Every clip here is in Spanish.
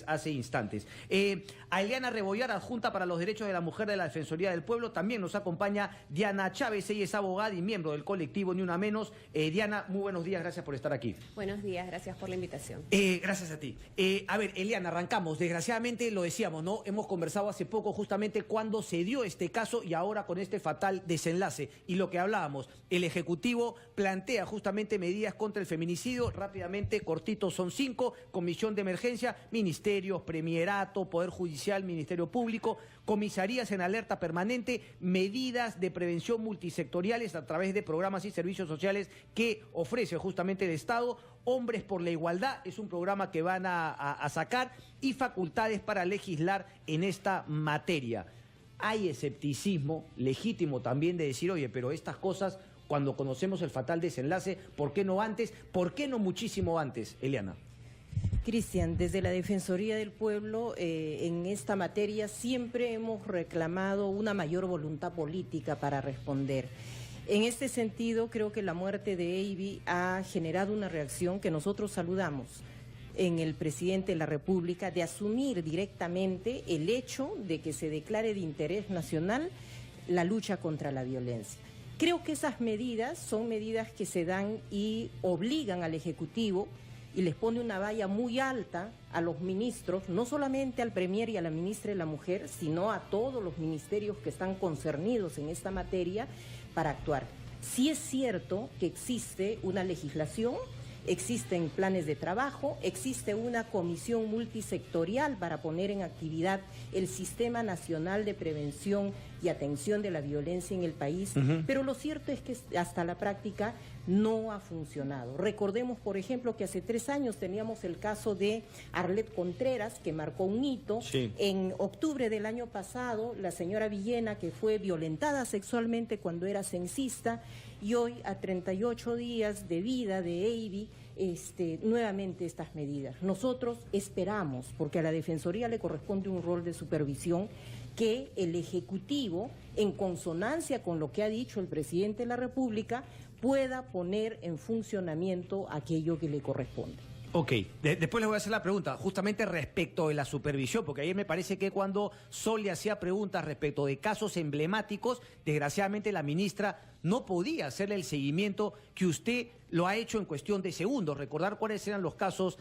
hace instantes. A Eliana Rebollar, adjunta para los derechos de la mujer de la Defensoría del Pueblo, también nos acompaña Diana Chávez, ella es abogada y miembro del colectivo Ni Una Menos. Diana, muy buenos días, gracias por estar aquí. Buenos días, gracias por la invitación. Gracias a ti. A ver, Eliana, arrancamos. Desgraciadamente, lo decíamos, ¿no? Hemos conversado hace poco justamente cuando se dio este caso y ahora con este fatal desenlace. Y lo que hablábamos, el Ejecutivo plantea justamente medidas contra el feminicidio. Rápidamente, cortito, son 5, comisión de emergencia, ministerios, premierato, Poder Judicial, Ministerio Público, comisarías en alerta permanente, medidas de prevención multisectoriales a través de programas y servicios sociales que ofrece justamente el Estado, Hombres por la Igualdad, es un programa que van a sacar, y facultades para legislar en esta materia. Hay escepticismo legítimo también de decir, oye, pero estas cosas, cuando conocemos el fatal desenlace, ¿por qué no antes? ¿Por qué no muchísimo antes, Eliana? Cristian, desde la Defensoría del Pueblo, en esta materia siempre hemos reclamado una mayor voluntad política para responder. En este sentido, creo que la muerte de Eiby ha generado una reacción que nosotros saludamos en el presidente de la República, de asumir directamente el hecho de que se declare de interés nacional la lucha contra la violencia. Creo que esas medidas son medidas que se dan y obligan al Ejecutivo y les pone una valla muy alta a los ministros, no solamente al Premier y a la ministra de la Mujer, sino a todos los ministerios que están concernidos en esta materia para actuar. Sí es cierto que existe una legislación, existen planes de trabajo, existe una comisión multisectorial para poner en actividad el Sistema Nacional de Prevención y Atención de la Violencia en el país, pero lo cierto es que hasta la práctica no ha funcionado. Recordemos, por ejemplo, que hace 3 años teníamos el caso de Arlet Contreras, que marcó un hito. Sí. En octubre del año pasado, la señora Villena, que fue violentada sexualmente cuando era censista, y hoy, a 38 días de vida de Eiby, nuevamente estas medidas. Nosotros esperamos, porque a la Defensoría le corresponde un rol de supervisión, que el Ejecutivo, en consonancia con lo que ha dicho el presidente de la República, pueda poner en funcionamiento aquello que le corresponde. Ok, después les voy a hacer la pregunta, justamente respecto de la supervisión, porque ayer me parece que cuando Sol le hacía preguntas respecto de casos emblemáticos, desgraciadamente la ministra no podía hacerle el seguimiento que usted lo ha hecho en cuestión de segundos, recordar cuáles eran los casos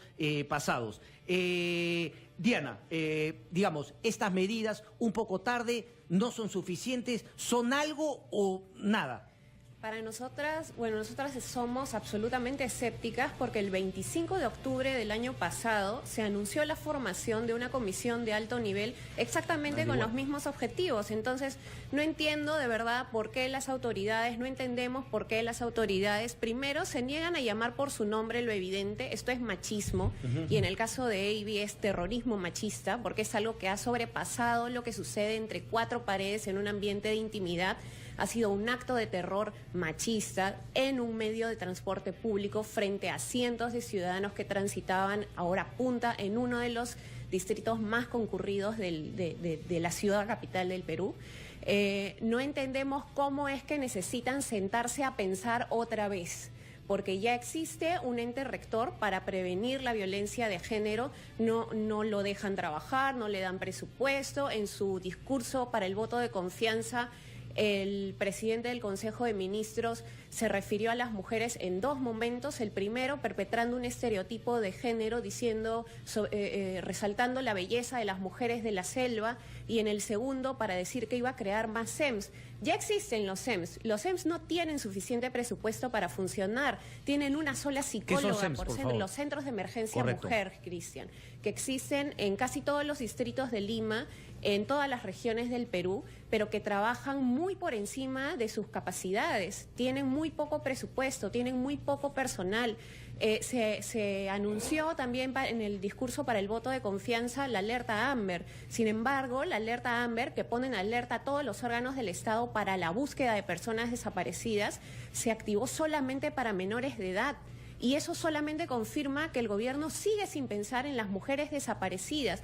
pasados. Diana, digamos, estas medidas un poco tarde, ¿no son suficientes? ¿Son algo o nada? Para nosotras, bueno, nosotras somos absolutamente escépticas porque el 25 de octubre del año pasado se anunció la formación de una comisión de alto nivel exactamente con los mismos objetivos. Entonces, no entiendo de verdad por qué las autoridades, no entendemos por qué las autoridades primero se niegan a llamar por su nombre lo evidente. Esto es machismo y en el caso de Eiby es terrorismo machista porque es algo que ha sobrepasado lo que sucede entre 4 paredes en un ambiente de intimidad. Ha sido un acto de terror machista en un medio de transporte público frente a cientos de ciudadanos que transitaban a hora punta en uno de los distritos más concurridos de la ciudad capital del Perú. No entendemos cómo es que necesitan sentarse a pensar otra vez, porque ya existe un ente rector para prevenir la violencia de género, no lo dejan trabajar, no le dan presupuesto. En su discurso para el voto de confianza, el presidente del Consejo de Ministros se refirió a las mujeres en 2 momentos. El primero, perpetrando un estereotipo de género, diciendo, resaltando la belleza de las mujeres de la selva, y en el segundo, para decir que iba a crear más SEMS. Ya existen los SEMS. Los SEMS no tienen suficiente presupuesto para funcionar. Tienen una sola psicóloga por centro. Los centros de emergencia mujer, Cristian, que existen en casi todos los distritos de Lima, en todas las regiones del Perú, pero que trabajan muy por encima de sus capacidades. Tienen muy poco presupuesto, tienen muy poco personal. Se anunció también en el discurso para el voto de confianza la alerta Amber. Sin embargo, la alerta Amber, que pone en alerta a todos los órganos del Estado para la búsqueda de personas desaparecidas, se activó solamente para menores de edad. Y eso solamente confirma que el gobierno sigue sin pensar en las mujeres desaparecidas,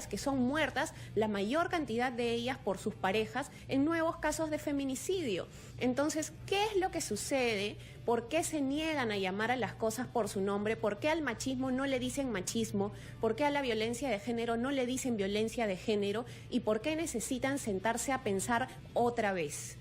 que son muertas, la mayor cantidad de ellas por sus parejas, en nuevos casos de feminicidio. Entonces, ¿qué es lo que sucede? ¿Por qué se niegan a llamar a las cosas por su nombre? ¿Por qué al machismo no le dicen machismo? ¿Por qué a la violencia de género no le dicen violencia de género? ¿Y por qué necesitan sentarse a pensar otra vez?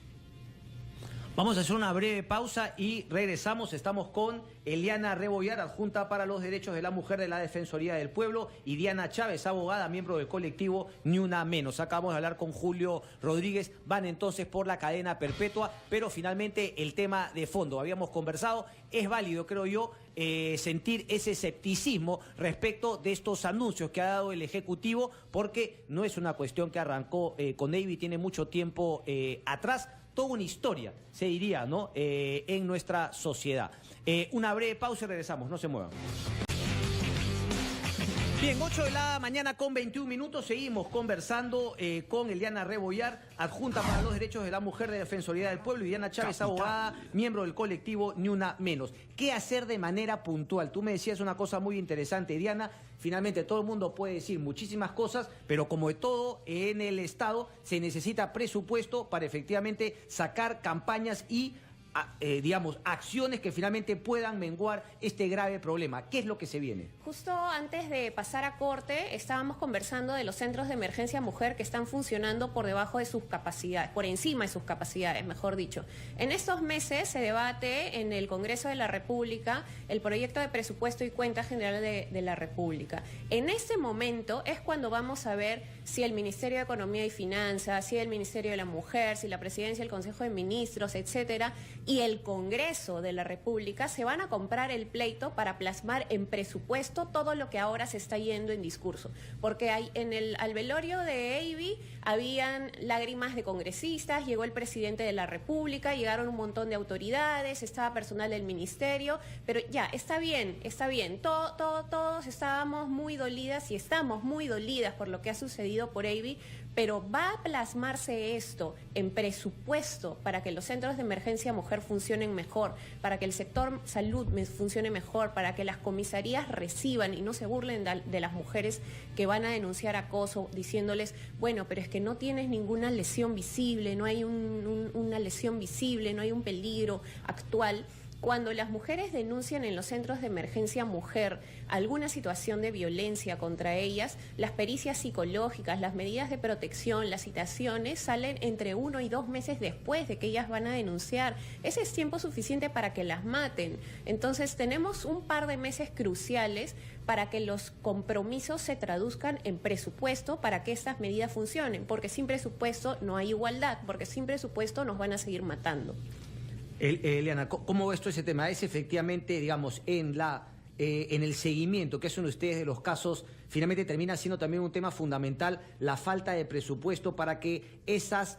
Vamos a hacer una breve pausa y regresamos. Estamos con Eliana Rebollar, adjunta para los derechos de la mujer de la Defensoría del Pueblo, y Diana Chávez, abogada, miembro del colectivo Ni Una Menos. Acabamos de hablar con Julio Rodríguez. Van entonces por la cadena perpetua, pero finalmente el tema de fondo. Habíamos conversado, es válido, creo yo, sentir ese escepticismo respecto de estos anuncios que ha dado el Ejecutivo, porque no es una cuestión que arrancó con Navy, tiene mucho tiempo atrás. Toda una historia, se diría, ¿no? En nuestra sociedad. Una breve pausa y regresamos, no se muevan. Bien, 8 de la mañana con 21 minutos, seguimos conversando con Eliana Rebollar, adjunta para los derechos de la mujer de Defensoría del Pueblo, y Diana Chávez, abogada, miembro del colectivo Ni Una Menos. ¿Qué hacer de manera puntual? Tú me decías una cosa muy interesante, Diana. Finalmente todo el mundo puede decir muchísimas cosas, pero como de todo en el Estado se necesita presupuesto para efectivamente sacar campañas y digamos, acciones que finalmente puedan menguar este grave problema. ¿Qué es lo que se viene? Justo antes de pasar a corte, estábamos conversando de los centros de emergencia mujer que están funcionando por debajo de sus capacidades, por encima de sus capacidades, mejor dicho. En estos meses se debate en el Congreso de la República el proyecto de presupuesto y cuenta general de la República. En ese momento es cuando vamos a ver si el Ministerio de Economía y Finanzas, si el Ministerio de la Mujer, si la Presidencia, el Consejo de Ministros, etcétera, y el Congreso de la República se van a comprar el pleito para plasmar en presupuesto todo lo que ahora se está yendo en discurso. Porque al velorio de Eivy habían lágrimas de congresistas, llegó el presidente de la República, llegaron un montón de autoridades, estaba personal del ministerio, pero ya, está bien, todos estábamos muy dolidas y estamos muy dolidas por lo que ha sucedido por Eivy, pero va a plasmarse esto en presupuesto para que los centros de emergencia mujer funcionen mejor, para que el sector salud funcione mejor, para que las comisarías reciban y no se burlen de las mujeres que van a denunciar acoso, diciéndoles, bueno, pero es que no tienes ninguna lesión visible, no hay una lesión visible, no hay un peligro actual. Cuando las mujeres denuncian en los centros de emergencia mujer alguna situación de violencia contra ellas, las pericias psicológicas, las medidas de protección, las citaciones salen entre 1 y 2 meses después de que ellas van a denunciar. Ese es tiempo suficiente para que las maten. Entonces tenemos un par de meses cruciales para que los compromisos se traduzcan en presupuesto para que estas medidas funcionen, porque sin presupuesto no hay igualdad, porque sin presupuesto nos van a seguir matando. Eliana, ¿cómo ves tú ese tema? Es efectivamente, digamos, en el seguimiento que hacen ustedes de los casos, finalmente termina siendo también un tema fundamental la falta de presupuesto para que esas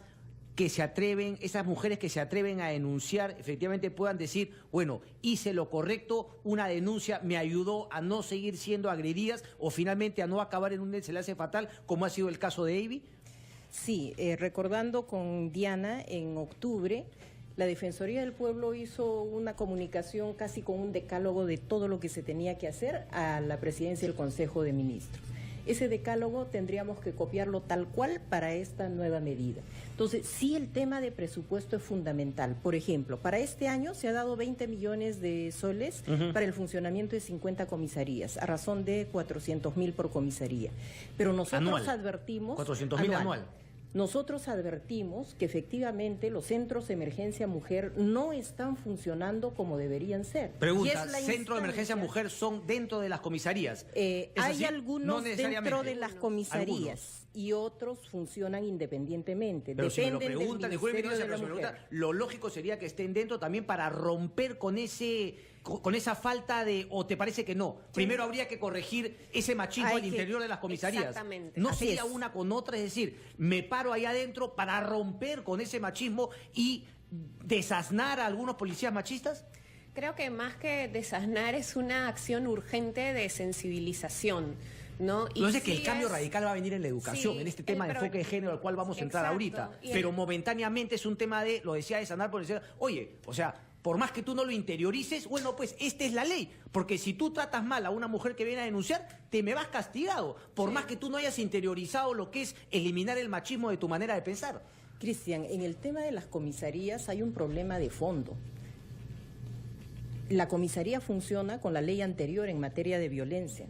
mujeres que se atreven a denunciar, efectivamente puedan decir, bueno, hice lo correcto, una denuncia me ayudó a no seguir siendo agredidas o finalmente a no acabar en un desenlace fatal, como ha sido el caso de Eivy? Sí, recordando con Diana, en octubre, la Defensoría del Pueblo hizo una comunicación casi con un decálogo de todo lo que se tenía que hacer a la Presidencia del Consejo de Ministros. Ese decálogo tendríamos que copiarlo tal cual para esta nueva medida. Entonces, sí, el tema de presupuesto es fundamental. Por ejemplo, para este año se ha dado 20 millones de soles para el funcionamiento de 50 comisarías, a razón de 400.000 por comisaría. Pero nosotros advertimos... 400.000 anual. Nosotros advertimos que efectivamente los centros de emergencia mujer no están funcionando como deberían ser. Pregunta, ¿centros de emergencia mujer son dentro de las comisarías? Hay algunos dentro de las comisarías y otros funcionan independientemente. Pero si me lo preguntan, lo lógico sería que estén dentro también para romper con esa falta de, o te parece que no. Primero habría que corregir ese machismo al interior de las comisarías. Exactamente. No sería una con otra, es decir, me paro ahí adentro para romper con ese machismo y desasnar a algunos policías machistas. Creo que más que desasnar es una acción urgente de sensibilización, ¿no? Y no sé que el cambio radical va a venir en la educación, en este tema de enfoque de género al cual vamos a entrar ahorita. Pero momentáneamente es un tema de, lo decía, de sanar por decir, oye, o sea, por más que tú no lo interiorices, bueno, pues esta es la ley. Porque si tú tratas mal a una mujer que viene a denunciar, te me vas castigado. Por más que tú no hayas interiorizado lo que es eliminar el machismo de tu manera de pensar. Cristian, en el tema de las comisarías hay un problema de fondo. La comisaría funciona con la ley anterior en materia de violencia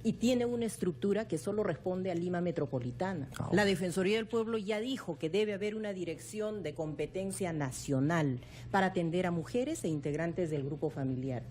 y tiene una estructura que solo responde a Lima Metropolitana. La Defensoría del Pueblo ya dijo que debe haber una dirección de competencia nacional para atender a mujeres e integrantes del grupo familiar.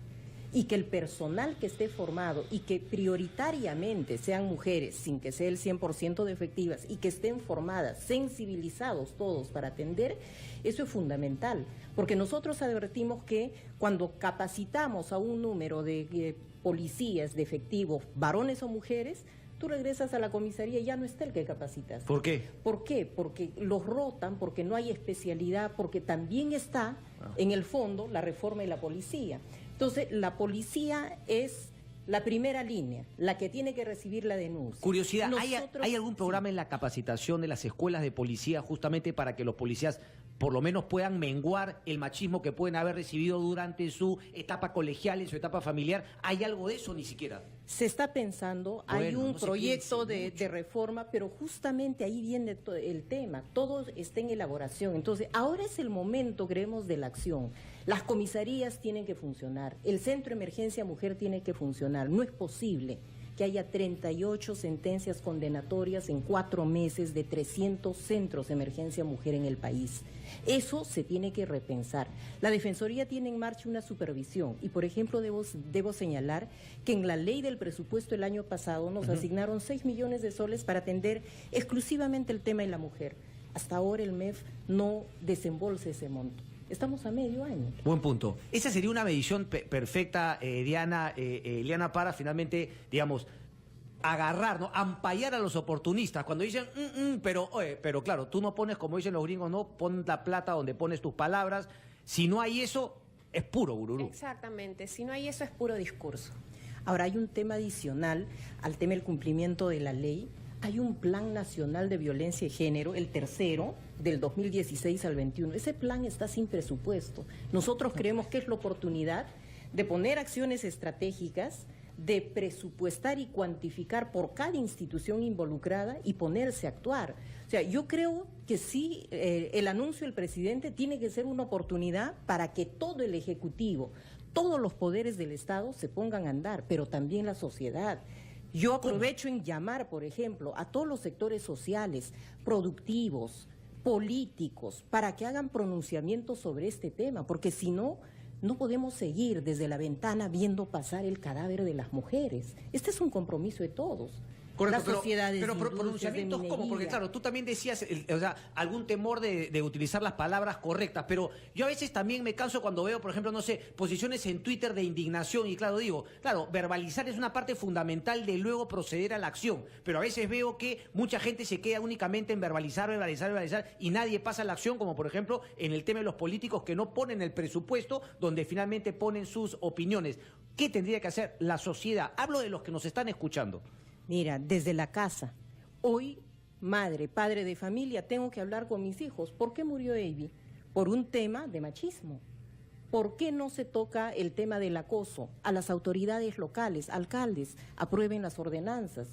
Y que el personal que esté formado y que prioritariamente sean mujeres, sin que sea el 100% de efectivas, y que estén formadas, sensibilizados todos para atender, eso es fundamental. Porque nosotros advertimos que cuando capacitamos a un número de policías, de efectivos, varones o mujeres, tú regresas a la comisaría y ya no está el que capacitas. ¿Por qué? ¿Por qué? Porque los rotan, porque no hay especialidad, porque también está en el fondo la reforma de la policía. Entonces, la policía es la primera línea, la que tiene que recibir la denuncia. Curiosidad, ¿hay algún programa en la capacitación de las escuelas de policía justamente para que los policías por lo menos puedan menguar el machismo que pueden haber recibido durante su etapa colegial, en su etapa familiar? ¿Hay algo de eso? Ni siquiera. Se está pensando, Bueno, hay un no se proyecto piense de reforma, pero justamente ahí viene el tema, todo está en elaboración. Entonces, ahora es el momento, creemos, de la acción. Las comisarías tienen que funcionar, el Centro de Emergencia Mujer tiene que funcionar. No es posible que haya 38 sentencias condenatorias en 4 meses de 300 centros de emergencia mujer en el país. Eso se tiene que repensar. La Defensoría tiene en marcha una supervisión y, por ejemplo, debo señalar que en la ley del presupuesto el año pasado nos asignaron 6 millones de soles para atender exclusivamente el tema de la mujer. Hasta ahora el MEF no desembolsa ese monto. Estamos a medio año. Buen punto. Esa sería una medición perfecta, Diana, Eliana, para finalmente, digamos, agarrar, ¿no? Ampallar a los oportunistas. Cuando dicen, pero claro, tú no pones, como dicen los gringos, no pon la plata donde pones tus palabras. Si no hay eso, es puro gururú. Exactamente. Si no hay eso, es puro discurso. Ahora, hay un tema adicional al tema del cumplimiento de la ley. Hay un Plan Nacional de Violencia de Género, el tercero, del 2016 al 21. Ese plan está sin presupuesto. Nosotros creemos que es la oportunidad de poner acciones estratégicas, de presupuestar y cuantificar por cada institución involucrada y ponerse a actuar. O sea, yo creo que sí, el anuncio del presidente tiene que ser una oportunidad para que todo el Ejecutivo, todos los poderes del Estado se pongan a andar, pero también la sociedad. Yo aprovecho en llamar, por ejemplo, a todos los sectores sociales, productivos, políticos, para que hagan pronunciamientos sobre este tema, porque si no, no podemos seguir desde la ventana viendo pasar el cadáver de las mujeres. Este es un compromiso de todos. Correcto, las sociedades pero industrias pronunciamientos de ¿cómo? Porque minería. claro, tú también decías, o sea, algún temor de utilizar las palabras correctas, pero yo a veces también me canso cuando veo, por ejemplo, no sé, posiciones en Twitter de indignación y claro, digo, claro, verbalizar es una parte fundamental de luego proceder a la acción, pero a veces veo que mucha gente se queda únicamente en verbalizar y nadie pasa a la acción, como por ejemplo en el tema de los políticos que no ponen el presupuesto donde finalmente ponen sus opiniones. ¿Qué tendría que hacer la sociedad? Hablo de los que nos están escuchando. Mira, desde la casa, hoy, madre, padre de familia, tengo que hablar con mis hijos. ¿Por qué murió Avi? Por un tema de machismo. ¿Por qué no se toca el tema del acoso? A las autoridades locales, alcaldes, aprueben las ordenanzas.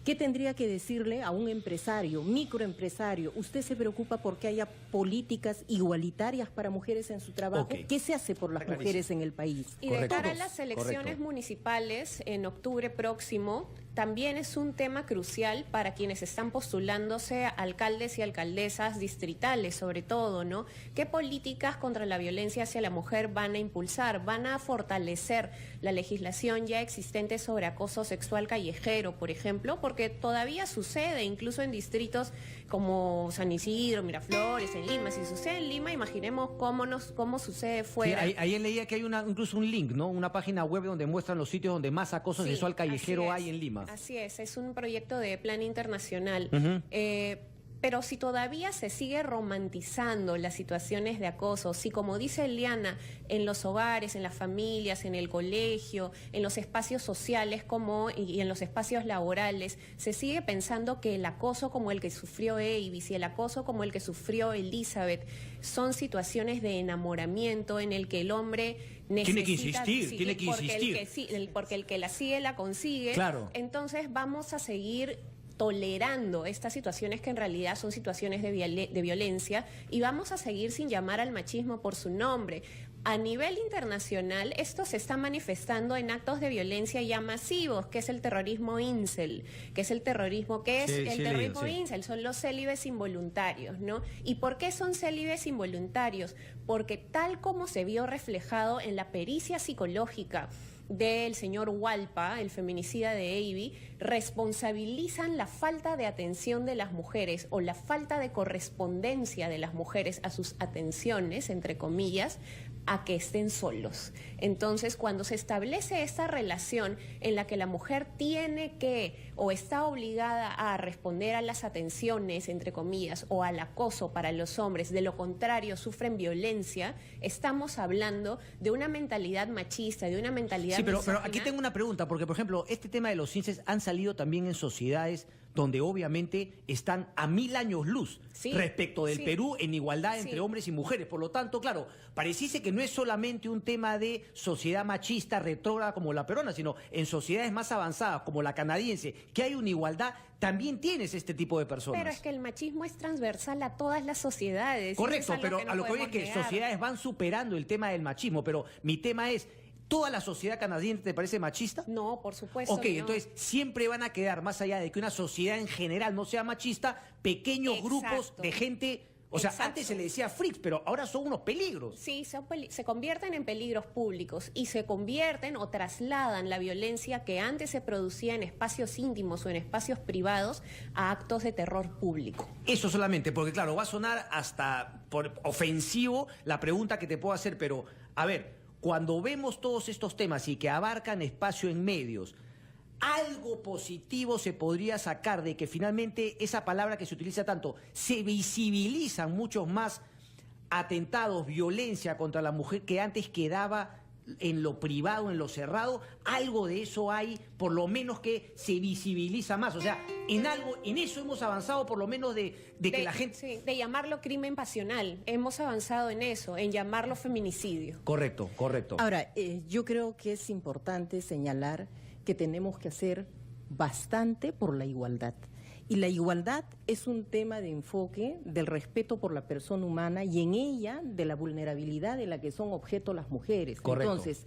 ¿Qué tendría que decirle a un empresario, microempresario? ¿Usted se preocupa porque haya políticas igualitarias para mujeres en su trabajo? Ok. ¿Qué se hace por las mujeres en el país? Y de Correcto. cara a las elecciones Correcto. municipales en octubre próximo, también es un tema crucial para quienes están postulándose a alcaldes y alcaldesas distritales, sobre todo, ¿no? ¿Qué políticas contra la violencia hacia la mujer van a impulsar? ¿Van a fortalecer la legislación ya existente sobre acoso sexual callejero, por ejemplo? Porque todavía sucede, incluso en distritos como San Isidro, Miraflores, en Lima. Si sucede en Lima, imaginemos cómo sucede fuera. Sí, ayer leía que hay incluso un link, ¿no? Una página web donde muestran los sitios donde más acoso Sí, sexual callejero así hay en Lima. Así es un proyecto de plan internacional. Pero si todavía se sigue romantizando las situaciones de acoso, si como dice Eliana, en los hogares, en las familias, en el colegio, en los espacios sociales y en los espacios laborales, se sigue pensando que el acoso como el que sufrió Avis y el acoso como el que sufrió Elizabeth son situaciones de enamoramiento en el que el hombre necesita tiene que insistir. Porque el que la sigue la consigue. Claro. Entonces vamos a seguir tolerando estas situaciones que en realidad son situaciones de violencia y vamos a seguir sin llamar al machismo por su nombre. A nivel internacional, esto se está manifestando en actos de violencia ya masivos, que es el terrorismo incel, incel, son los célibes involuntarios, ¿no? ¿Y por qué son célibes involuntarios? Porque tal como se vio reflejado en la pericia psicológica del señor Hualpa, el feminicida de Avis, responsabilizan la falta de atención de las mujeres o la falta de correspondencia de las mujeres a sus atenciones, entre comillas, a que estén solos. Entonces, cuando se establece esta relación en la que la mujer tiene que o está obligada a responder a las atenciones, entre comillas, o al acoso para los hombres, de lo contrario sufren violencia, estamos hablando de una mentalidad machista, de una mentalidad pero misógina. aquí tengo una pregunta, porque por ejemplo, este tema de los incels han salido también en sociedades donde obviamente están a 1000 años luz respecto del Perú en igualdad entre hombres y mujeres. Por lo tanto, claro, pareciese que no es solamente un tema de sociedad machista retrógrada como la peruana, sino en sociedades más avanzadas como la canadiense, que hay una igualdad, también tienes este tipo de personas. Pero es que el machismo es transversal a todas las sociedades. Correcto, pero a lo que voy es que sociedades van superando el tema del machismo, pero mi tema es, ¿toda la sociedad canadiense te parece machista? No, por supuesto. Ok, entonces siempre van a quedar, más allá de que una sociedad en general no sea machista, pequeños grupos de gente. O sea, antes se le decía freaks, pero ahora son unos peligros. Sí, se convierten en peligros públicos y se convierten o trasladan la violencia que antes se producía en espacios íntimos o en espacios privados a actos de terror público. Eso solamente, porque claro, va a sonar hasta ofensivo la pregunta que te puedo hacer, pero a ver, cuando vemos todos estos temas y que abarcan espacio en medios, algo positivo se podría sacar de que finalmente esa palabra que se utiliza tanto, se visibilizan muchos más atentados, violencia contra la mujer que antes quedaba en lo privado, en lo cerrado. Algo de eso hay, por lo menos que se visibiliza más. O sea, en eso hemos avanzado, por lo menos de que la gente... Sí, de llamarlo crimen pasional. Hemos avanzado en eso, en llamarlo feminicidio. Correcto, correcto. Ahora, yo creo que es importante señalar que tenemos que hacer bastante por la igualdad. Y la igualdad es un tema de enfoque del respeto por la persona humana y en ella de la vulnerabilidad de la que son objeto las mujeres. Correcto. Entonces,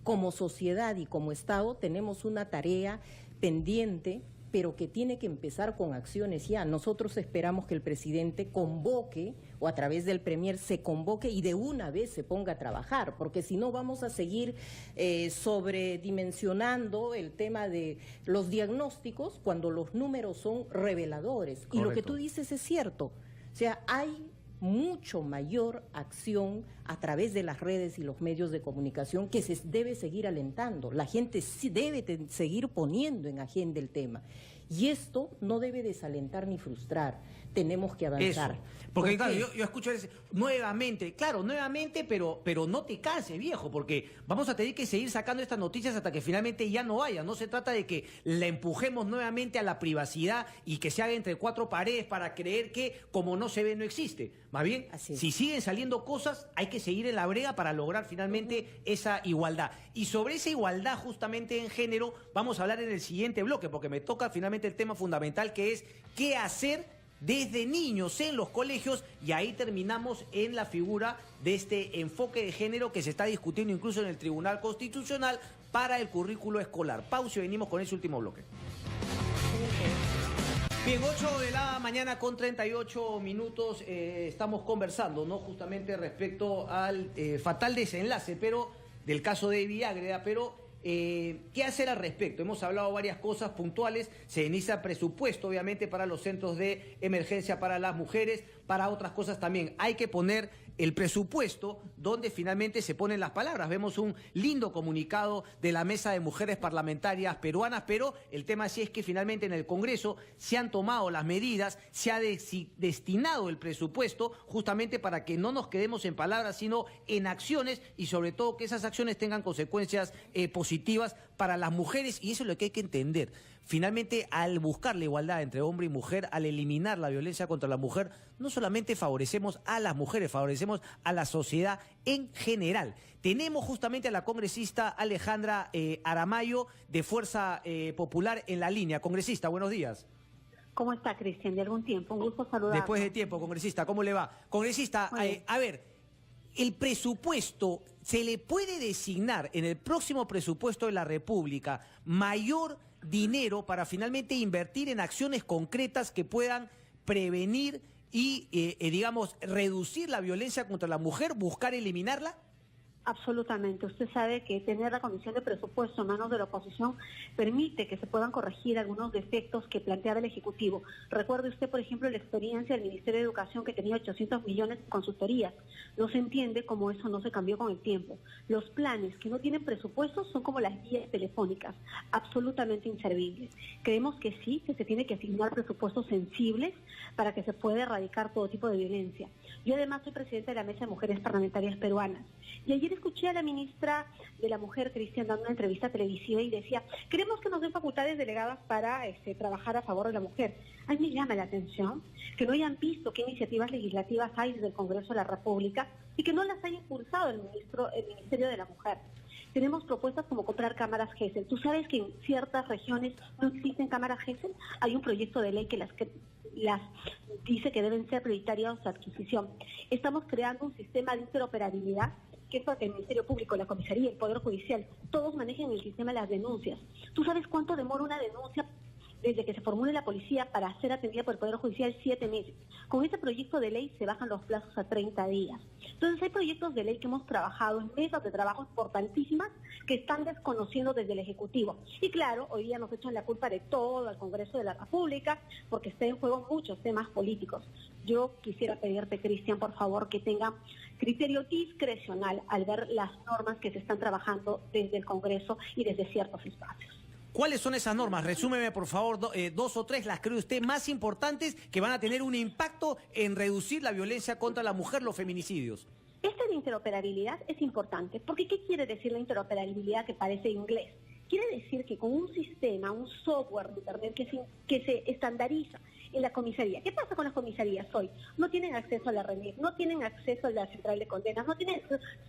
como sociedad y como Estado tenemos una tarea pendiente, pero que tiene que empezar con acciones ya. Nosotros esperamos que el presidente convoque, o a través del premier se convoque y de una vez se ponga a trabajar, porque si no vamos a seguir sobredimensionando el tema de los diagnósticos cuando los números son reveladores. Correcto. Y lo que tú dices es cierto. O sea, hay mucho mayor acción a través de las redes y los medios de comunicación que se debe seguir alentando. La gente sí debe seguir poniendo en agenda el tema. Y esto no debe desalentar ni frustrar. Tenemos que avanzar. Eso. Porque claro, yo escucho nuevamente, pero no te canses, viejo, porque vamos a tener que seguir sacando estas noticias hasta que finalmente ya no haya. No se trata de que la empujemos nuevamente a la privacidad y que se haga entre cuatro paredes para creer que como no se ve no existe. Más bien, si siguen saliendo cosas, hay que seguir en la brega para lograr finalmente esa igualdad. Y sobre esa igualdad justamente en género vamos a hablar en el siguiente bloque, porque me toca finalmente el tema fundamental, que es qué hacer desde niños en los colegios, y ahí terminamos en la figura de este enfoque de género que se está discutiendo incluso en el Tribunal Constitucional para el currículo escolar. Pausa y venimos con ese último bloque. Bien, 8 de la mañana con 38 minutos, estamos conversando, ¿no? Justamente respecto al fatal desenlace, pero del caso de Villagreda, pero ¿qué hacer al respecto? Hemos hablado varias cosas puntuales, se necesita presupuesto obviamente para los centros de emergencia para las mujeres, para otras cosas también. Hay que poner el presupuesto donde finalmente se ponen las palabras. Vemos un lindo comunicado de la Mesa de Mujeres Parlamentarias Peruanas, pero el tema sí es que finalmente en el Congreso se han tomado las medidas, se ha destinado el presupuesto justamente para que no nos quedemos en palabras, sino en acciones y sobre todo que esas acciones tengan consecuencias positivas para las mujeres, y eso es lo que hay que entender. Finalmente, al buscar la igualdad entre hombre y mujer, al eliminar la violencia contra la mujer, no solamente favorecemos a las mujeres, favorecemos a la sociedad en general. Tenemos justamente a la congresista Alejandra Aramayo de Fuerza Popular en la línea. Congresista, buenos días. ¿Cómo está, Cristian? De algún tiempo, un gusto saludar. Después de tiempo, congresista, ¿cómo le va? Congresista, a ver, el presupuesto, ¿se le puede designar en el próximo presupuesto de la República mayor dinero para finalmente invertir en acciones concretas que puedan prevenir y, digamos, reducir la violencia contra la mujer, buscar eliminarla? Absolutamente. Usted sabe que tener la Comisión de Presupuesto en manos de la oposición permite que se puedan corregir algunos defectos que planteaba el Ejecutivo. Recuerde usted, por ejemplo, la experiencia del Ministerio de Educación, que tenía 800 millones en consultorías. No se entiende cómo eso no se cambió con el tiempo. Los planes que no tienen presupuesto son como las guías telefónicas, absolutamente inservibles. Creemos que sí, que se tiene que asignar presupuestos sensibles para que se pueda erradicar todo tipo de violencia. Yo además soy presidenta de la Mesa de Mujeres Parlamentarias Peruanas. Y ayer escuché a la ministra de la Mujer, Cristian, dando una entrevista televisiva y decía, queremos que nos den facultades delegadas para trabajar a favor de la mujer. A mí me llama la atención que no hayan visto qué iniciativas legislativas hay desde el Congreso de la República y que no las haya impulsado el Ministerio de la Mujer. Tenemos propuestas como comprar cámaras Gesell. Tú sabes que en ciertas regiones no existen cámaras Gesell. Hay un proyecto de ley que las dice que deben ser prioritarias su adquisición. Estamos creando un sistema de interoperabilidad, que es para que el Ministerio Público, la Comisaría, el Poder Judicial, todos manejen el sistema de las denuncias. ¿Tú sabes cuánto demora una denuncia desde que se formule la policía para ser atendida por el Poder Judicial? 7 meses. Con este proyecto de ley se bajan los plazos a 30 días. Entonces hay proyectos de ley que hemos trabajado en mesas de trabajo importantísimas que están desconociendo desde el Ejecutivo. Y claro, hoy día nos echan la culpa de todo al Congreso de la República porque está en juego muchos temas políticos. Yo quisiera pedirte, Cristian, por favor, que tenga criterio discrecional al ver las normas que se están trabajando desde el Congreso y desde ciertos espacios. ¿Cuáles son esas normas? Resúmeme, por favor, 2 o 3, las cree usted más importantes que van a tener un impacto en reducir la violencia contra la mujer, los feminicidios. Esta de interoperabilidad es importante, porque ¿qué quiere decir la interoperabilidad que parece inglés? Quiere decir que con un sistema, un software de Internet que se estandariza en la comisaría. ¿Qué pasa con las comisarías hoy? No tienen acceso a la REMIR, no tienen acceso a la central de condenas,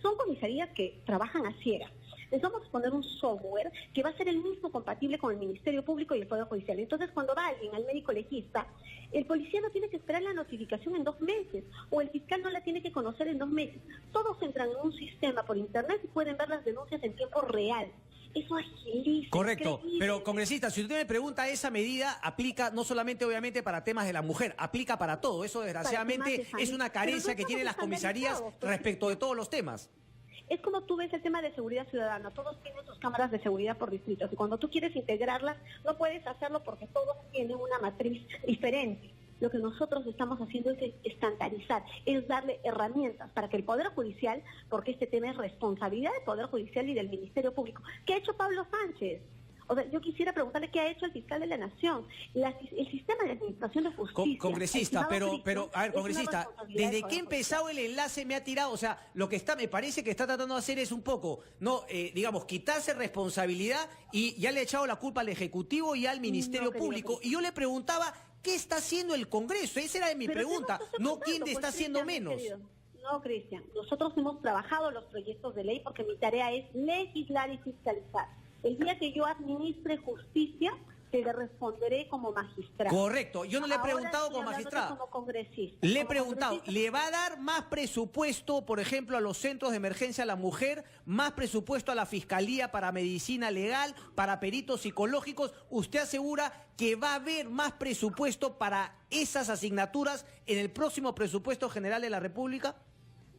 son comisarías que trabajan a ciegas. Les vamos a poner un software que va a ser el mismo compatible con el Ministerio Público y el Poder Judicial. Entonces, cuando va alguien al médico legista, el policía no tiene que esperar la notificación en 2 meses, o el fiscal no la tiene que conocer en 2 meses. Todos entran en un sistema por Internet y pueden ver las denuncias en tiempo real. Eso agiliza. Correcto, increíble. pero congresista, si usted me pregunta, esa medida aplica no solamente obviamente para temas de la mujer, aplica para todo. Eso desgraciadamente es una carencia que tienen las comisarías respecto de todos los temas. Es como tú ves el tema de seguridad ciudadana, todos tienen sus cámaras de seguridad por distritos y cuando tú quieres integrarlas no puedes hacerlo porque todos tienen una matriz diferente. Lo que nosotros estamos haciendo es estandarizar, es darle herramientas para que el Poder Judicial, porque este tema es responsabilidad del Poder Judicial y del Ministerio Público. ¿Qué ha hecho Pablo Sánchez? O sea, yo quisiera preguntarle qué ha hecho el fiscal de la Nación. El sistema de administración de justicia. Congresista, pero, a ver, congresista, desde que he empezado el enlace me ha tirado, o sea, lo que me parece que está tratando de hacer es un poco, digamos, quitarse responsabilidad y ya le ha echado la culpa al Ejecutivo y al Ministerio Público. Y yo le preguntaba, ¿qué está haciendo el Congreso? Esa era mi pregunta, no quién está haciendo menos. No, Cristian, nosotros hemos trabajado los proyectos de ley porque mi tarea es legislar y fiscalizar. El día que yo administre justicia, te le responderé como magistrado. Correcto, yo no le he preguntado como magistrado. Como congresista. Le he preguntado, ¿le va a dar más presupuesto, por ejemplo, a los centros de emergencia a la mujer, más presupuesto a la Fiscalía para medicina legal, para peritos psicológicos? ¿Usted asegura que va a haber más presupuesto para esas asignaturas en el próximo presupuesto general de la República?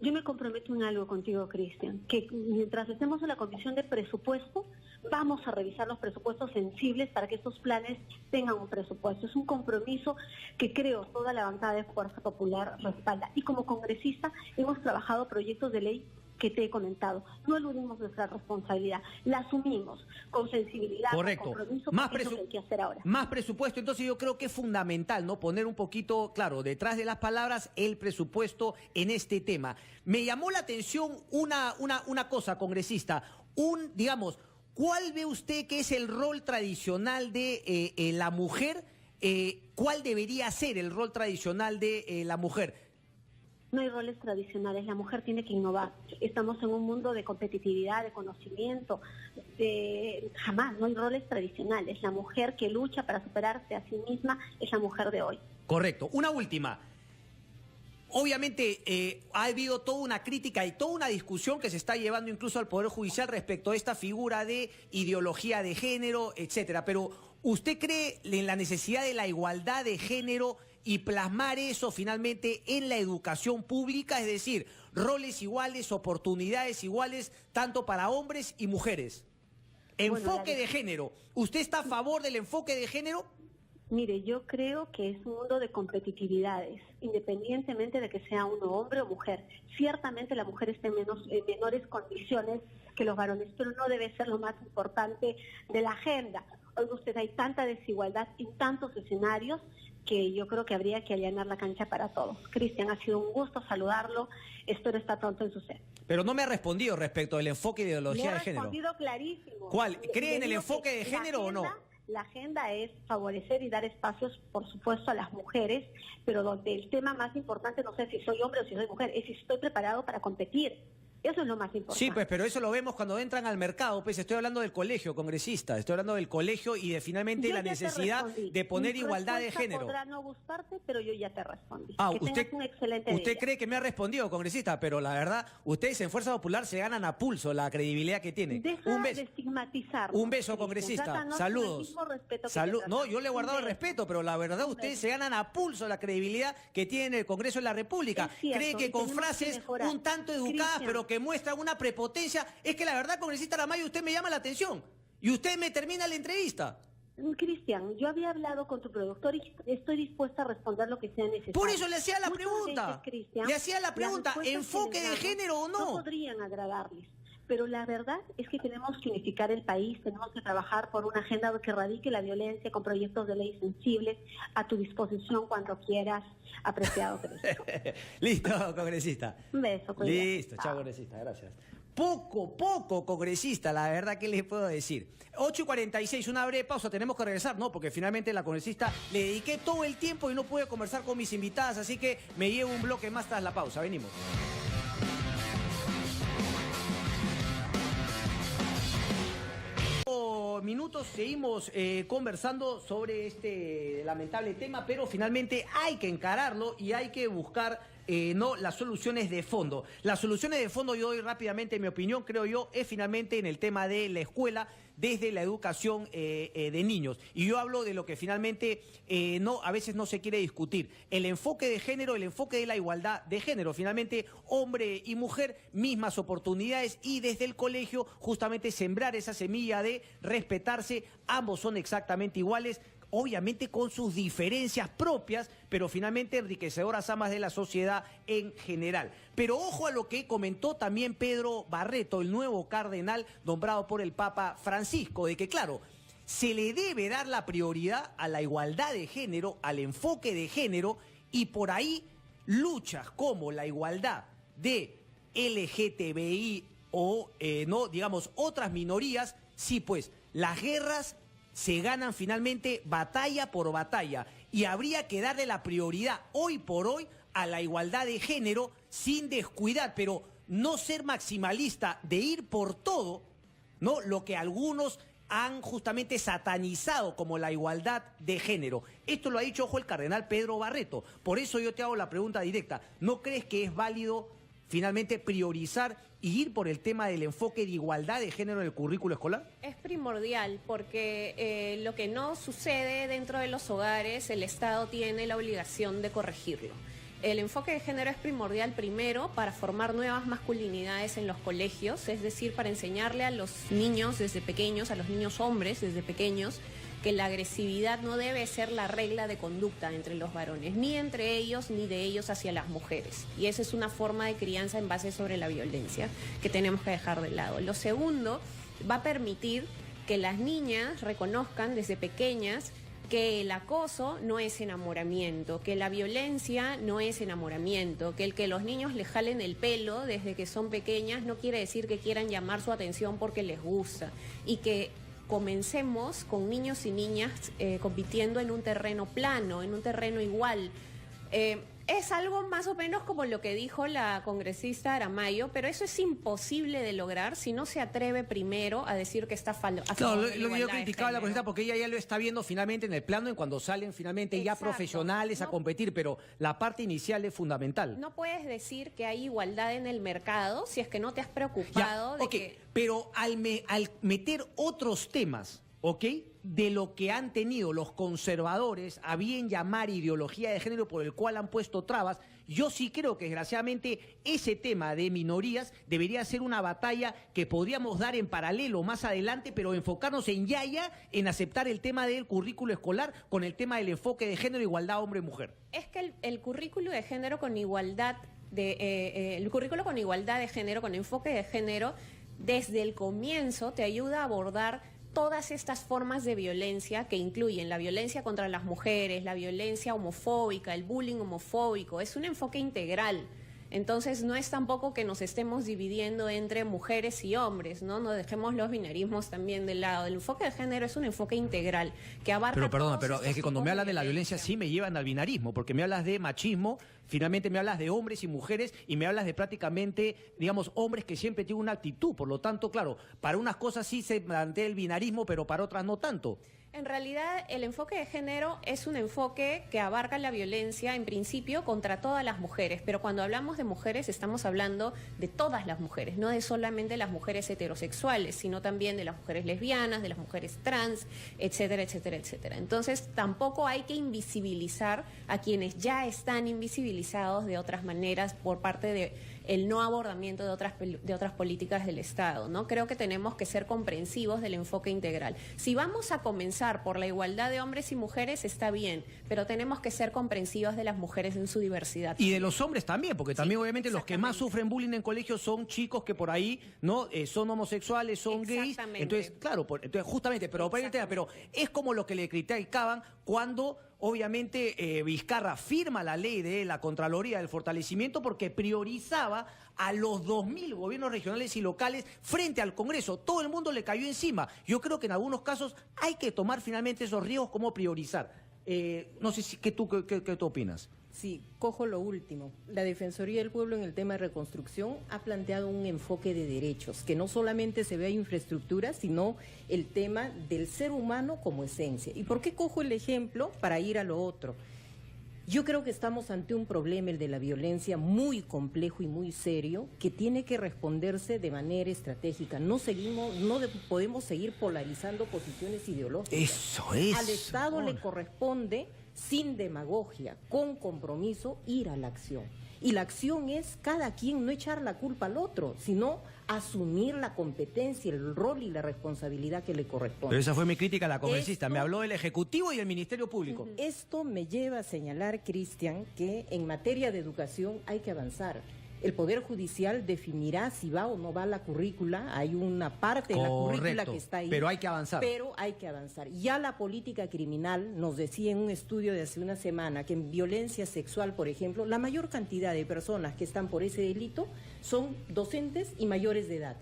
Yo me comprometo en algo contigo, Cristian, que mientras estemos en la Comisión de Presupuesto, vamos a revisar los presupuestos sensibles para que estos planes tengan un presupuesto. Es un compromiso que creo toda la bancada de Fuerza Popular respalda. Y como congresista hemos trabajado proyectos de ley que te he comentado. No eludimos nuestra responsabilidad, la asumimos con sensibilidad, correcto, con compromiso, más porque es lo que hay que hacer ahora. Más presupuesto, entonces yo creo que es fundamental, ¿no? Poner un poquito, claro, detrás de las palabras, el presupuesto en este tema. Me llamó la atención una cosa, congresista, digamos, ¿cuál ve usted que es el rol tradicional de la mujer? ¿Cuál debería ser el rol tradicional de la mujer? No hay roles tradicionales, la mujer tiene que innovar. Estamos en un mundo de competitividad, de conocimiento, jamás, no hay roles tradicionales. La mujer que lucha para superarse a sí misma es la mujer de hoy. Correcto. Una última. Obviamente ha habido toda una crítica y toda una discusión que se está llevando incluso al Poder Judicial respecto a esta figura de ideología de género, etcétera. Pero ¿usted cree en la necesidad de la igualdad de género y plasmar eso finalmente en la educación pública? Es decir, roles iguales, oportunidades iguales, tanto para hombres y mujeres. Enfoque de género. ¿Usted está a favor del enfoque de género? Mire, yo creo que es un mundo de competitividades, independientemente de que sea uno hombre o mujer. Ciertamente la mujer está en menores condiciones que los varones, pero no debe ser lo más importante de la agenda. Oiga usted, hay tanta desigualdad en tantos escenarios que yo creo que habría que allanar la cancha para todos. Cristian, ha sido un gusto saludarlo, espero estar pronto en su sede. Pero no me ha respondido respecto del enfoque de ideología de género. Me ha respondido clarísimo. ¿Cuál? ¿Cree en el enfoque de género o no? La agenda es favorecer y dar espacios, por supuesto, a las mujeres, pero donde el tema más importante no sé si soy hombre o si soy mujer, es si estoy preparado para competir. Eso es lo más importante. Sí, pues, pero eso lo vemos cuando entran al mercado. Pues estoy hablando del colegio, congresista. Estoy hablando del colegio y de finalmente la necesidad de poner igualdad de género. Podrá no gustarte, pero yo ya te respondí. Usted, un excelente usted día. cree que me ha respondido, congresista, pero la verdad, ustedes en Fuerza Popular se ganan a pulso la credibilidad que tienen. Deja Un beso. de estigmatizar. Un beso, congresista. Saludos. No, yo le he guardado el respeto, pero la verdad ustedes se ganan a pulso la credibilidad que tiene el Congreso de la República. Cree que con frases un tanto educadas, pero que muestran una prepotencia, es que la verdad, congresista Aramayo, usted me llama la atención y usted me termina la entrevista. Cristian, yo había hablado con tu productor y estoy dispuesta a responder lo que sea necesario. Por eso le hacía la pregunta. Le hacía la pregunta, ¿enfoque de género o no? No podrían agradarles. Pero la verdad es que tenemos que unificar el país, tenemos que trabajar por una agenda que erradique la violencia con proyectos de ley sensibles a tu disposición cuando quieras, apreciado Cristo. Listo, congresista. Un beso. Cuídate. Listo, chao, congresista, gracias. Poco, congresista, la verdad, ¿qué les puedo decir? 8:46, una breve pausa, tenemos que regresar, ¿no? Porque finalmente la congresista le dediqué todo el tiempo y no pude conversar con mis invitadas, así que me llevo un bloque más tras la pausa. Venimos. Minutos seguimos conversando sobre este lamentable tema, pero finalmente hay que encararlo y hay que buscar las soluciones de fondo. Las soluciones de fondo, yo doy rápidamente mi opinión, creo yo, es finalmente en el tema de la escuela, desde la educación de niños. Y yo hablo de lo que finalmente a veces no se quiere discutir. El enfoque de género, el enfoque de la igualdad de género. Finalmente, hombre y mujer, mismas oportunidades y desde el colegio justamente sembrar esa semilla de respetarse. Ambos son exactamente iguales, obviamente con sus diferencias propias, pero finalmente enriquecedoras ambas de la sociedad en general. Pero ojo a lo que comentó también Pedro Barreto, el nuevo cardenal nombrado por el Papa Francisco, de que claro, se le debe dar la prioridad a la igualdad de género, al enfoque de género, y por ahí luchas como la igualdad de LGTBI o, otras minorías, sí, pues, las guerras se ganan finalmente batalla por batalla y habría que darle la prioridad hoy por hoy a la igualdad de género sin descuidar, pero no ser maximalista de ir por todo, ¿no? Lo que algunos han justamente satanizado como la igualdad de género. Esto lo ha dicho, ojo, el cardenal Pedro Barreto. Por eso yo te hago la pregunta directa. ¿No crees que es válido finalmente priorizar y ir por el tema del enfoque de igualdad de género en el currículo escolar? Es primordial porque lo que no sucede dentro de los hogares, el Estado tiene la obligación de corregirlo. El enfoque de género es primordial primero para formar nuevas masculinidades en los colegios, es decir, para enseñarle a los niños desde pequeños, a los niños hombres desde pequeños, que la agresividad no debe ser la regla de conducta entre los varones, ni entre ellos, ni de ellos hacia las mujeres. Y esa es una forma de crianza en base sobre la violencia que tenemos que dejar de lado. Lo segundo, va a permitir que las niñas reconozcan desde pequeñas que el acoso no es enamoramiento, que la violencia no es enamoramiento, que el que los niños le jalen el pelo desde que son pequeñas no quiere decir que quieran llamar su atención porque les gusta, y que comencemos con niños y niñas compitiendo en un terreno plano, en un terreno igual. Es algo más o menos como lo que dijo la congresista Aramayo, pero eso es imposible de lograr si no se atreve primero a decir que está a No, favor lo de la que yo igualdad de criticaba a la género. congresista porque ella ya lo está viendo finalmente en el plano en cuando salen finalmente ya Exacto. profesionales a No. competir, pero la parte inicial es fundamental. No puedes decir que hay igualdad en el mercado si es que no te has preocupado de ok, que... pero al meter otros temas, ¿ok?, de lo que han tenido los conservadores a bien llamar ideología de género por el cual han puesto trabas, yo sí creo que desgraciadamente ese tema de minorías debería ser una batalla que podríamos dar en paralelo más adelante, pero enfocarnos en en aceptar el tema del currículo escolar con el tema del enfoque de género, igualdad hombre-mujer. Es que el currículo de género con igualdad el currículo con igualdad de género, con enfoque de género, desde el comienzo te ayuda a abordar todas estas formas de violencia que incluyen la violencia contra las mujeres, la violencia homofóbica, el bullying homofóbico. Es un enfoque integral. Entonces no es tampoco que nos estemos dividiendo entre mujeres y hombres, ¿no? No dejemos los binarismos también de lado. El enfoque de género es un enfoque integral que abarca. Pero perdona, todos pero estos es que cuando tipos me hablas de la violencia sí me llevan al binarismo, porque me hablas de machismo, finalmente me hablas de hombres y mujeres y me hablas de prácticamente, digamos, hombres que siempre tienen una actitud. Por lo tanto, claro, para unas cosas sí se plantea el binarismo, pero para otras no tanto. En realidad, el enfoque de género es un enfoque que abarca la violencia, en principio, contra todas las mujeres. Pero cuando hablamos de mujeres, estamos hablando de todas las mujeres, no de solamente las mujeres heterosexuales, sino también de las mujeres lesbianas, de las mujeres trans, etcétera, etcétera, etcétera. Entonces, tampoco hay que invisibilizar a quienes ya están invisibilizados de otras maneras por parte de el no abordamiento de otras políticas del Estado, ¿no? Creo que tenemos que ser comprensivos del enfoque integral. Si vamos a comenzar por la igualdad de hombres y mujeres, está bien, pero tenemos que ser comprensivos de las mujeres en su diversidad. Y de los hombres también, porque también Sí, obviamente los que más sufren bullying en colegios son chicos que por ahí no son homosexuales, son gays. Exactamente. Entonces, claro, entonces justamente, pero para el tema, pero es como lo que le criticaban cuando obviamente Vizcarra firma la ley de la Contraloría del Fortalecimiento porque priorizaba a los 2.000 gobiernos regionales y locales frente al Congreso. Todo el mundo le cayó encima. Yo creo que en algunos casos hay que tomar finalmente esos riesgos como priorizar. No sé si ¿qué tú opinas? Sí, cojo lo último. La Defensoría del Pueblo en el tema de reconstrucción ha planteado un enfoque de derechos, que no solamente se vea infraestructura, sino el tema del ser humano como esencia. ¿Y por qué cojo el ejemplo? Para ir a lo otro. Yo creo que estamos ante un problema, el de la violencia, muy complejo y muy serio, que tiene que responderse de manera estratégica. No podemos seguir polarizando posiciones ideológicas. Eso es. Al Estado le corresponde, sin demagogia, con compromiso, ir a la acción. Y la acción es cada quien no echar la culpa al otro, sino asumir la competencia, el rol y la responsabilidad que le corresponde. Pero esa fue mi crítica a la congresista. Esto- Me habló del Ejecutivo y el Ministerio Público. Esto me lleva a señalar, Cristian, que en materia de educación hay que avanzar. El Poder Judicial definirá si va o no va la currícula. Hay una parte de la currícula Correcto, que está ahí. pero hay que avanzar. Pero hay que avanzar. Ya la política criminal nos decía en un estudio de hace una semana que en violencia sexual, por ejemplo, la mayor cantidad de personas que están por ese delito son docentes y mayores de edad.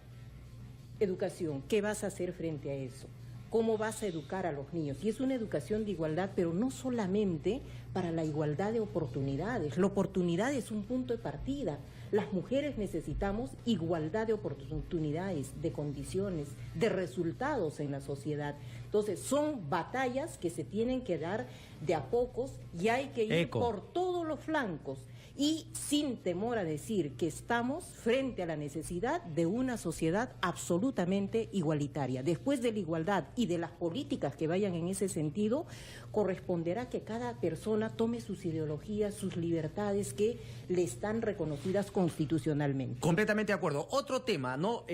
Educación, ¿qué vas a hacer frente a eso? ¿Cómo vas a educar a los niños? Y es una educación de igualdad, pero no solamente para la igualdad de oportunidades. La oportunidad es un punto de partida. Las mujeres necesitamos igualdad de oportunidades, de condiciones, de resultados en la sociedad. Entonces, son batallas que se tienen que dar de a pocos y hay que ir por todos los flancos. y sin temor a decir que estamos frente a la necesidad de una sociedad absolutamente igualitaria. Después de la igualdad y de las políticas que vayan en ese sentido, corresponderá que cada persona tome sus ideologías, sus libertades que le están reconocidas constitucionalmente. Completamente de acuerdo. Otro tema, ¿no?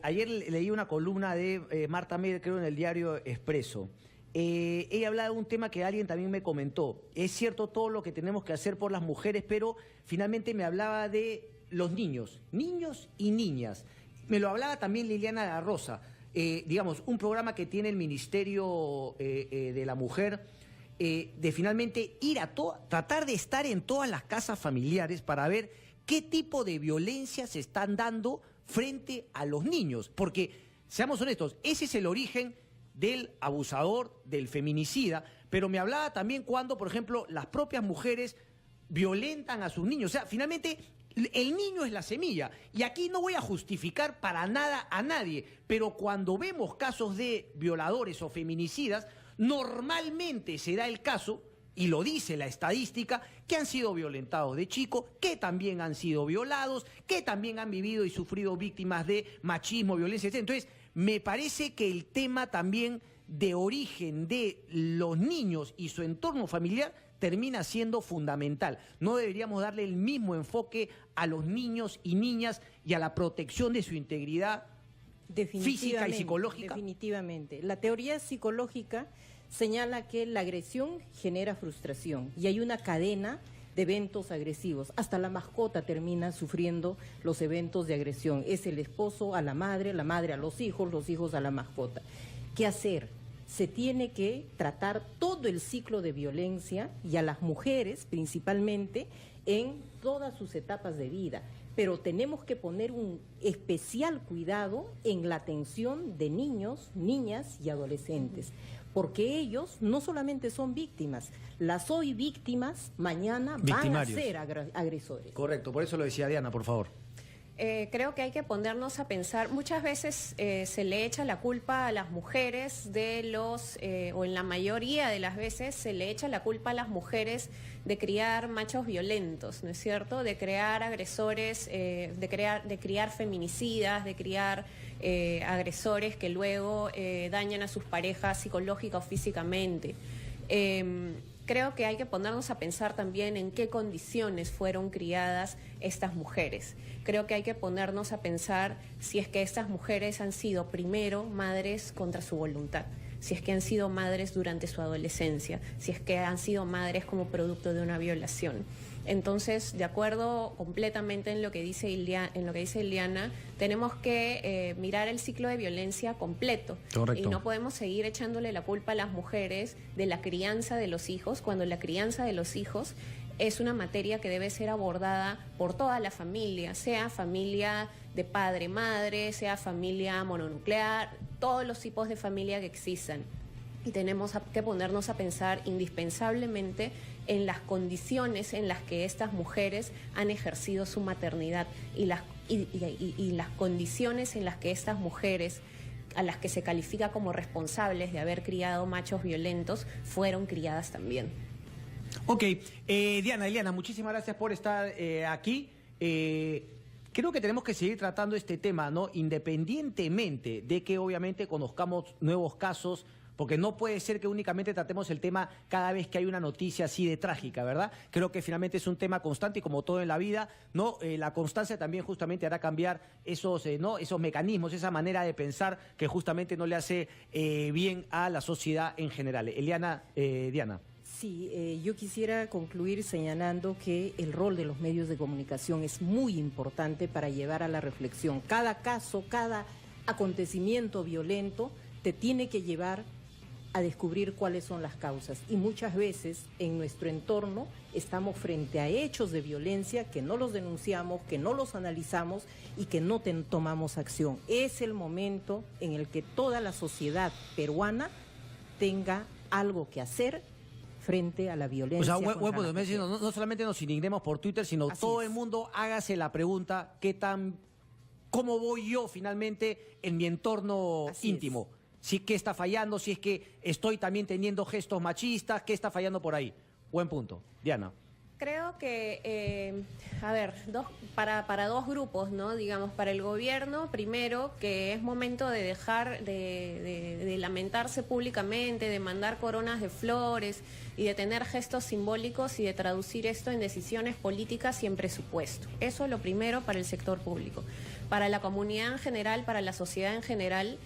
Ayer leí una columna de Marta Meder, creo, en el diario Expreso. Ella hablaba de un tema que alguien también me comentó. Es cierto todo lo que tenemos que hacer por las mujeres, pero finalmente me hablaba de los niños y niñas. Me lo hablaba también Liliana de la Rosa. Digamos, un programa que tiene el Ministerio de la Mujer, de finalmente ir a tratar de estar en todas las casas familiares para ver qué tipo de violencia se están dando frente a los niños. Porque, seamos honestos, ese es el origen del abusador, del feminicida, pero me hablaba también cuando, por ejemplo, las propias mujeres violentan a sus niños. O sea, finalmente, el niño es la semilla. Y aquí no voy a justificar para nada a nadie, pero cuando vemos casos de violadores o feminicidas, normalmente se da el caso, y lo dice la estadística, que han sido violentados de chico, que también han sido violados, que también han vivido y sufrido víctimas de machismo, violencia, etc. Entonces, me parece que el tema también de origen de los niños y su entorno familiar termina siendo fundamental. No deberíamos darle el mismo enfoque a los niños y niñas y a la protección de su integridad física y psicológica. Definitivamente. La teoría psicológica señala que la agresión genera frustración y hay una cadena de eventos agresivos. Hasta la mascota termina sufriendo los eventos de agresión. Es el esposo a la madre a los hijos a la mascota. ¿Qué hacer? Se tiene que tratar todo el ciclo de violencia y a las mujeres principalmente en todas sus etapas de vida. Pero tenemos que poner un especial cuidado en la atención de niños, niñas y adolescentes, porque ellos no solamente son víctimas, las hoy víctimas mañana van a ser agresores. Correcto, por eso lo decía Diana, por favor. Creo que hay que ponernos a pensar, muchas veces se le echa la culpa a las mujeres o en la mayoría de las veces se le echa la culpa a las mujeres de criar machos violentos, ¿no es cierto? De crear agresores, de criar feminicidas, de criar agresores que luego dañan a sus parejas psicológica o físicamente. Creo que hay que ponernos a pensar también en qué condiciones fueron criadas estas mujeres. Creo que hay que ponernos a pensar si es que estas mujeres han sido primero madres contra su voluntad, si es que han sido madres durante su adolescencia, si es que han sido madres como producto de una violación. Entonces, de acuerdo completamente en lo que dice Iliana, tenemos que mirar el ciclo de violencia completo. Correcto. Y no podemos seguir echándole la culpa a las mujeres de la crianza de los hijos, cuando la crianza de los hijos es una materia que debe ser abordada por toda la familia, sea familia de padre, madre, sea familia mononuclear, todos los tipos de familia que existan. Y tenemos que ponernos a pensar indispensablemente en las condiciones en las que estas mujeres han ejercido su maternidad y las condiciones en las que estas mujeres, a las que se califica como responsables de haber criado machos violentos, fueron criadas también. Ok, Diana, Eliana, muchísimas gracias por estar aquí. Creo que tenemos que seguir tratando este tema, ¿no? Independientemente de que obviamente conozcamos nuevos casos, porque no puede ser que únicamente tratemos el tema cada vez que hay una noticia así de trágica, ¿verdad? Creo que finalmente es un tema constante y como todo en la vida, ¿no? La constancia también justamente hará cambiar esos mecanismos, esa manera de pensar que justamente no le hace bien a la sociedad en general. Eliana, Diana. Sí, yo quisiera concluir señalando que el rol de los medios de comunicación es muy importante para llevar a la reflexión. Cada caso, cada acontecimiento violento te tiene que llevar a descubrir cuáles son las causas. Y muchas veces en nuestro entorno estamos frente a hechos de violencia que no los denunciamos, que no los analizamos y que no tomamos acción. Es el momento en el que toda la sociedad peruana tenga algo que hacer frente a la violencia. O sea, no solamente nos indignemos por Twitter, sino Así todo es. el mundo hágase la pregunta, ¿cómo voy yo finalmente en mi entorno Así íntimo? Si qué está fallando, si es que estoy también teniendo gestos machistas, ¿qué está fallando por ahí? Buen punto. Diana. Creo que, para dos grupos, ¿no? Digamos, para el gobierno, primero, que es momento de dejar de lamentarse públicamente, de mandar coronas de flores y de tener gestos simbólicos y de traducir esto en decisiones políticas y en presupuesto. Eso es lo primero para el sector público. Para la comunidad en general, para la sociedad en general,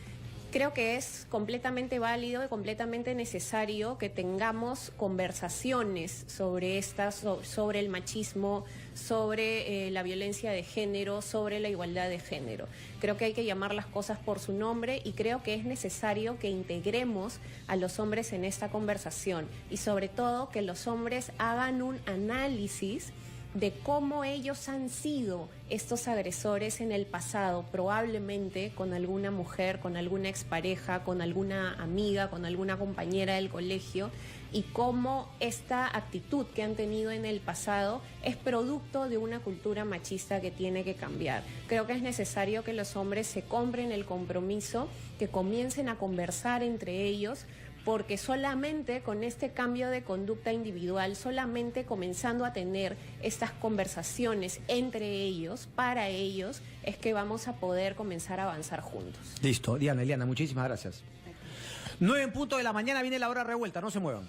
creo que es completamente válido y completamente necesario que tengamos conversaciones sobre sobre el machismo, sobre la violencia de género, sobre la igualdad de género. Creo que hay que llamar las cosas por su nombre y creo que es necesario que integremos a los hombres en esta conversación y sobre todo que los hombres hagan un análisis de cómo ellos han sido estos agresores en el pasado, probablemente con alguna mujer, con alguna expareja, con alguna amiga, con alguna compañera del colegio, y cómo esta actitud que han tenido en el pasado es producto de una cultura machista que tiene que cambiar. Creo que es necesario que los hombres se compren el compromiso, que comiencen a conversar entre ellos, porque solamente con este cambio de conducta individual, solamente comenzando a tener estas conversaciones entre ellos, para ellos, es que vamos a poder comenzar a avanzar juntos. Listo, Diana, Eliana, muchísimas gracias. 9 en punto de la mañana, viene la hora revuelta, no se muevan.